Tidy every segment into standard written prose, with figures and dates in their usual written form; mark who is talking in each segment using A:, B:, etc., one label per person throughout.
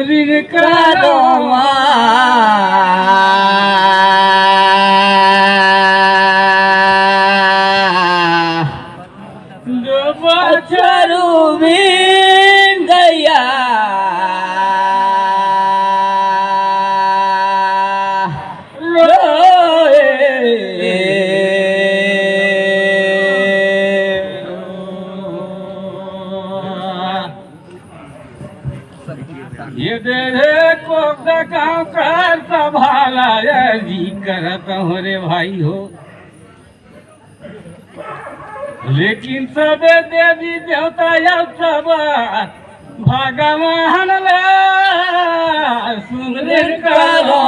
A: सुमरिन करो जो बछरू बिन गया ये दे को गाँव करता भाला जी करता हो रे भाई हो, लेकिन सब देवी देवता या सब भगवान सुमरन करो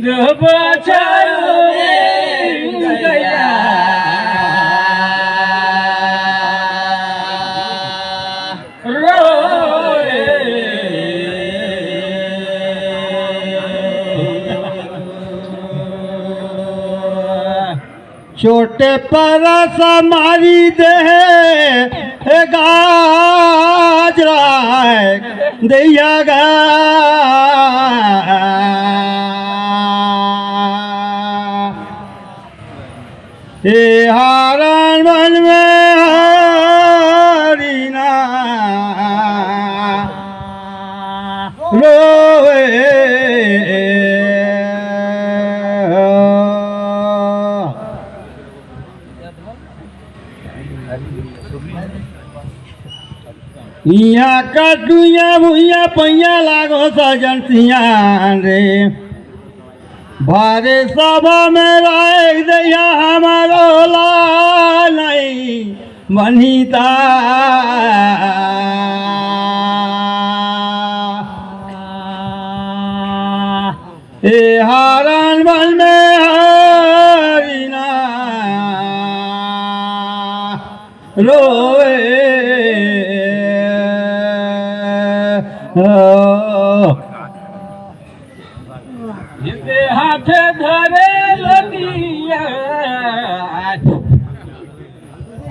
A: जब
B: छोटे पर समारी दे गाजरा दैया गा हे हारण मन में हरिना रोए यहाँ कटुया भुइया पैया लागो सजन सियान रे भारे सभा में राख दैया हमारो लाल नहीं बनीता ए हारण बन में हरिना रोए
A: हाथ धरे लदिया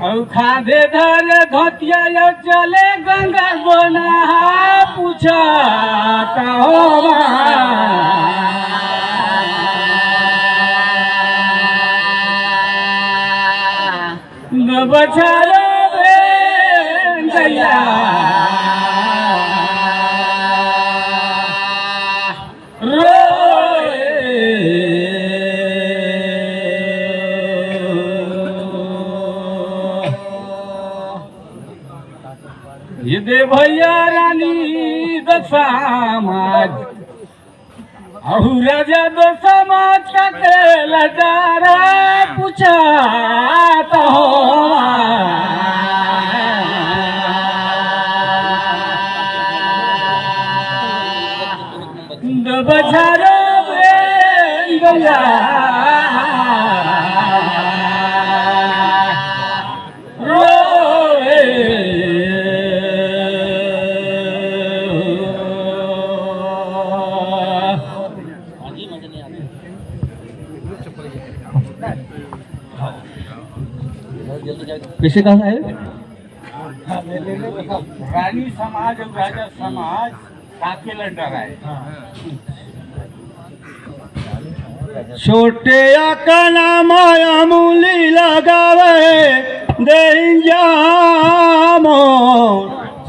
A: और खाधे धरे धोतिया यो चले गंगा बना पूछा कहो बछारो गया ये दे भैया रानी दशमाज अहू राजा दशमाज का लडारा पूछा तो बछारो गया
B: कैसे कहा है
A: रानी समाज और राजा समाज काके लड़ रहा है।
B: छोटे अकना माया मूली लगावे दे जामो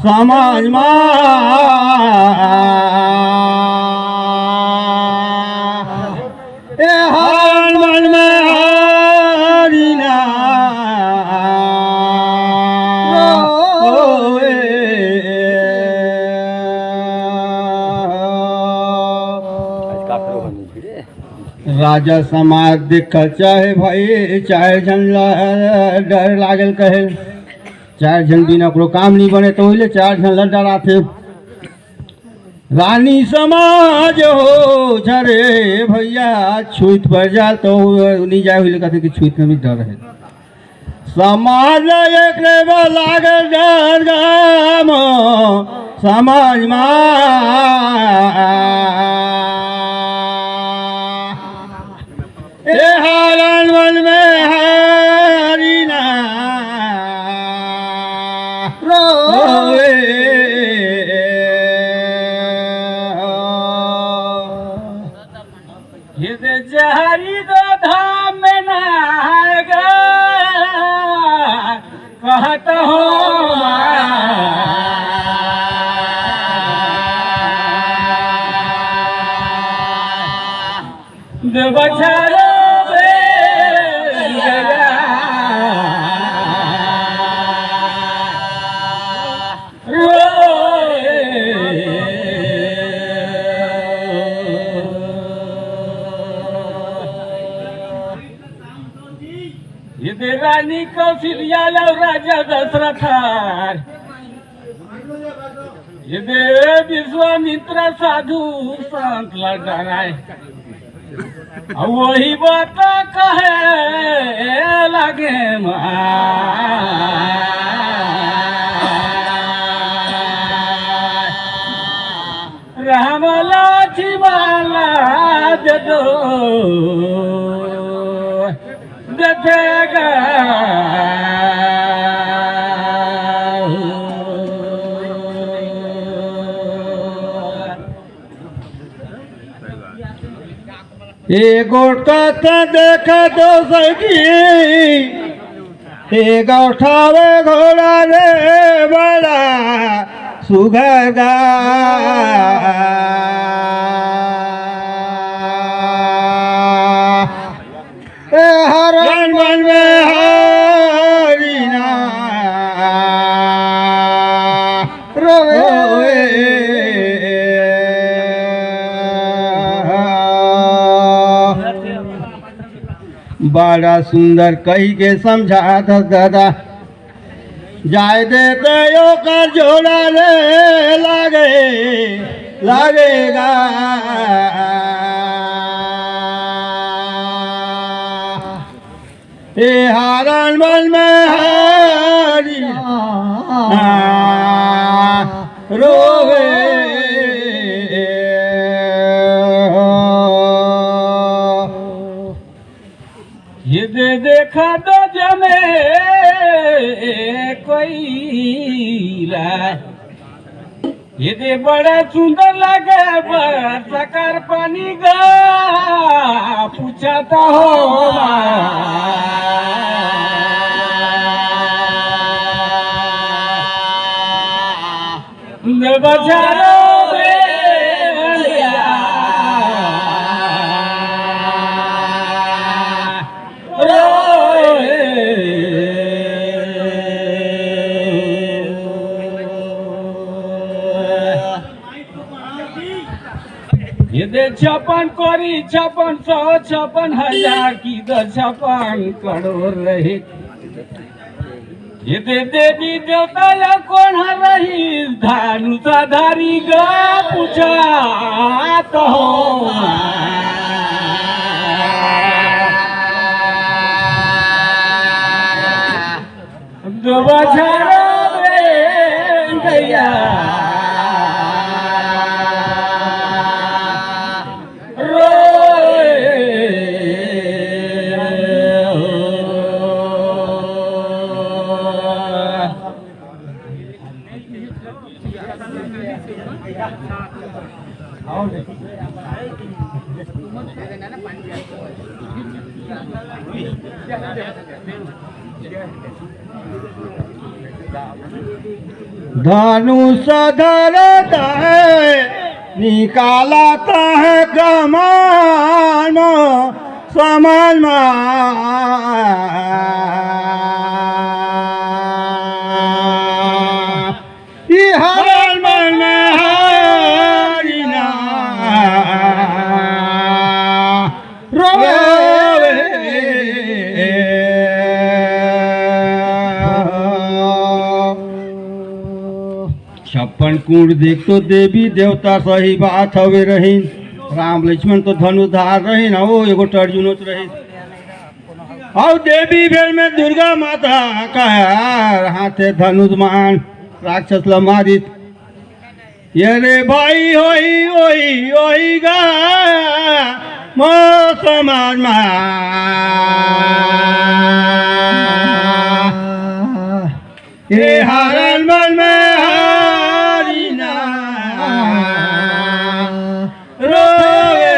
B: समाज मा ए हार मन में हरिना राजा समाज देखल चाहे भाई चाहे झन डर लागल कहे चार झन बिना को काम नहीं बने तो ले चार झन ल डराथे रानी समाज हो झरे भैया छुत पर जा तो नहीं जाए हुई कहते कि छुत में भी डर है समाज एक लागल डर गाम समाज मा हारण मन में है
A: ये दे जहरी दो धाम में नहाएगा कहत हो दो बछारो ये रानी कौशल्या और राजा दशरथ ये विश्वामित्र साधु संत लड़ाए वही बात कहे लगे राम लाठी वाला दे दो देगा
B: एक कथा देखा तो सकी एक उठावे घोड़ा रे बड़ा सुघर गा हरण वन में हरिना रोए बड़ा सुंदर कही के समझा दादा जाय देते यो कर जोड़ा रे लगेगा हे हरण वन में हरि रोवे
A: ये दे देखा तो जमे कोई ये दे बड़ा सुंदर लगे सकर पानी गा पूछाता हो बचारो ये दे 56 कोरी 5600 56,000 की 56 करोड़ रही ये दे देवी देवता या कौन रही धानुषाधारी गा पूछा तो दो बछारो गैया
B: धनुष धरता है निकालता है कमान समान हरण मन में हरिना रोवे 56 कुंड देख तो देवी देवता सही बात हवे रही राम लक्ष्मण तो धनुधार रही ना वो एगो अर्जुनो रही और देवी भेल में दुर्गा माता का हाथे धनुष्मान राक्षस ल मारी ये रे भाई होई ओई ओई गा मो समाज मा ये हरण मन में हरिना रोवे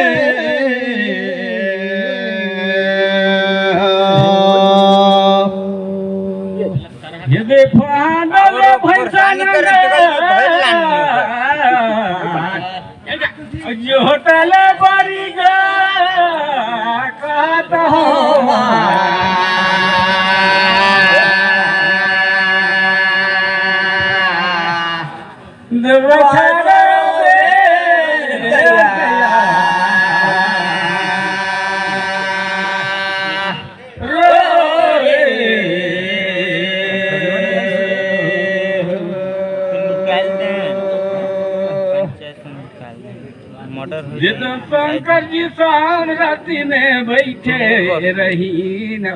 A: ये तो शंकर जी शाम राति में बैठे रही न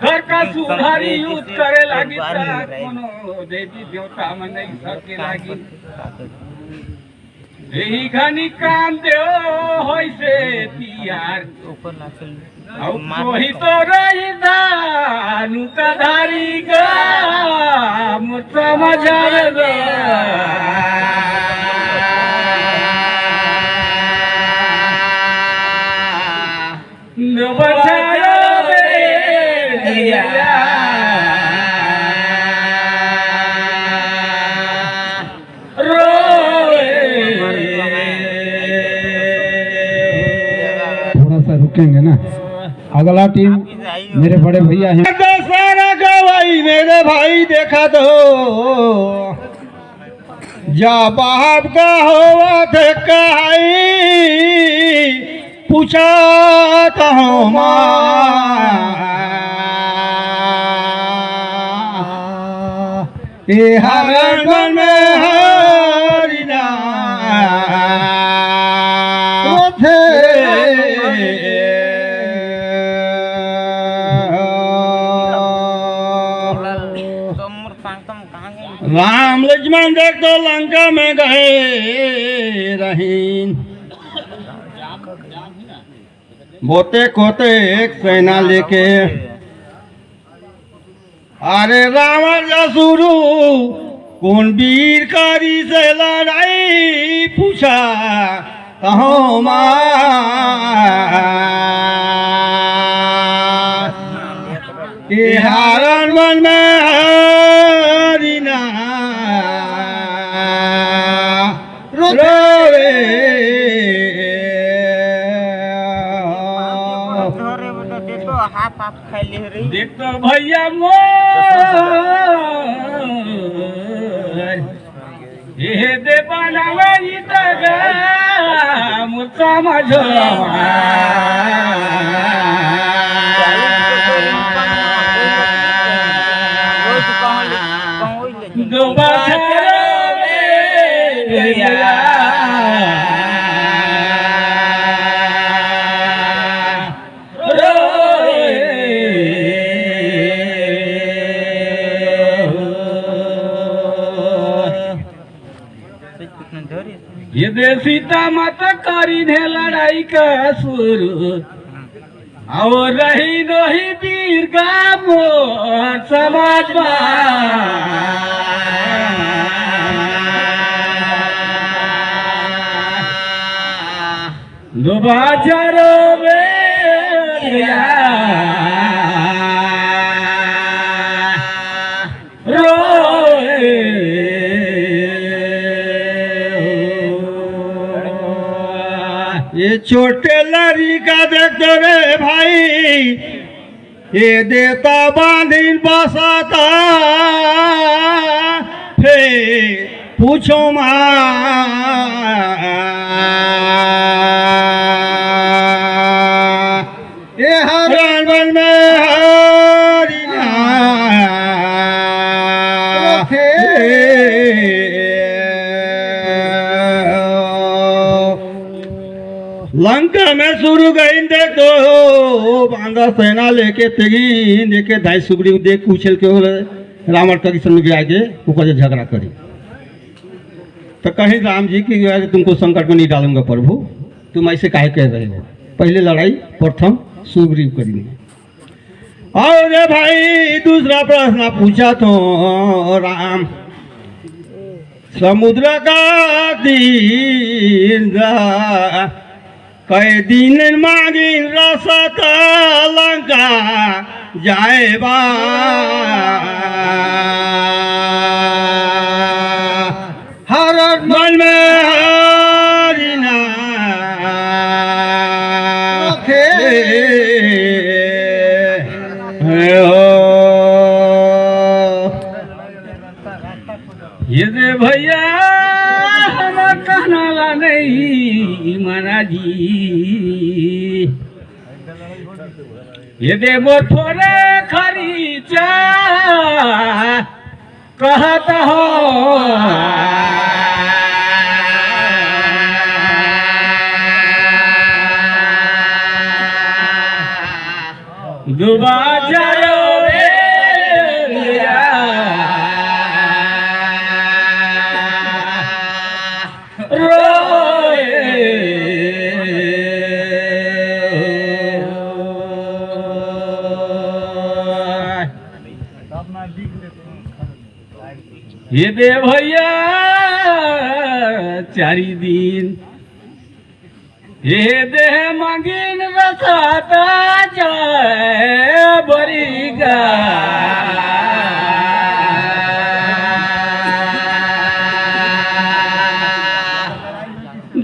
A: घर का सुधारी यूज करे लगी कोनो देवी देवता में नहीं सके लगी यही घनी काम दे होई से तियार वही तो रही दानु का धारी गा मुझा मजा
B: थोड़ा सा रुकेंगे ना। अगला टीम मेरे बड़े भैया हैं। सारा गवाई मेरे भाई देखा तो जा बाप का होवा थे कहाई पूछा था ये हरण में हरिना राम लक्ष्मण देख तो लंका में गए रहीन बोते कोते एक सेना लेके अरे रावण जसुरु कौन वीरकारी से लड़ाई पूछा कहो के हरण मन में हरिना रोवे
A: देख तो भैया मोर ये दे बनावा इतगा मुझा मजो दो ये दे सीता माता करी ने लड़ाई का शुरू और रही नहीं वीर गामो समाज दो बाजारो
B: ये छोटे लड़ी का देख दो रे भाई ये देता बांधिन बसाता फिर पूछो ये हरण वन में हरिना लंका में शुरू गई देख तो बांधा सेना लेके तेगी देखे धाई सुग्रीव देख उछल के रावण का किशन में आगे ऊपर झगड़ा करी तो कहीं राम जी की तुमको संकट में नहीं डालूंगा प्रभु तुम ऐसे काहे कह रहे हो पहले लड़ाई प्रथम सुग्रीव करेंगे और भाई दूसरा प्रश्न पूछा तो राम समुद्र का दीन कई दिन मांगी रसत लंका जाए बा हर मन में हरिना
A: ये दे भैया हम कहना नहीं महाराजी ये दे मोर थोड़े खरीचा कहता हो डूबा जायो रे ये दे भैया चारी दिन ये देह मांगिन रसाता जाए बरीगा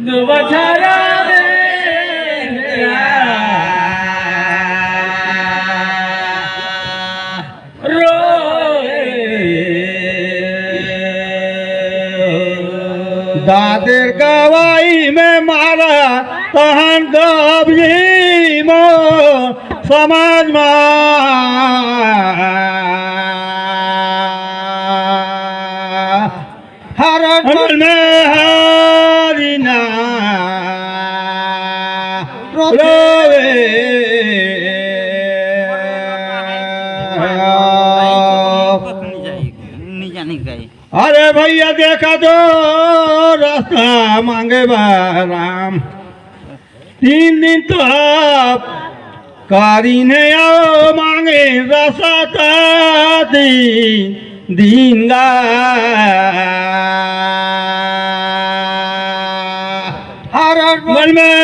A: दो बछारा
B: दादेर गवाई में मारा तहन गबजी मो समाज हर में हरिना अरे भैया देखा तो रास्ता मांगे राम 3 दिन तो आप कारी ने आओ मांगे रास्ता दिन गा हर मन में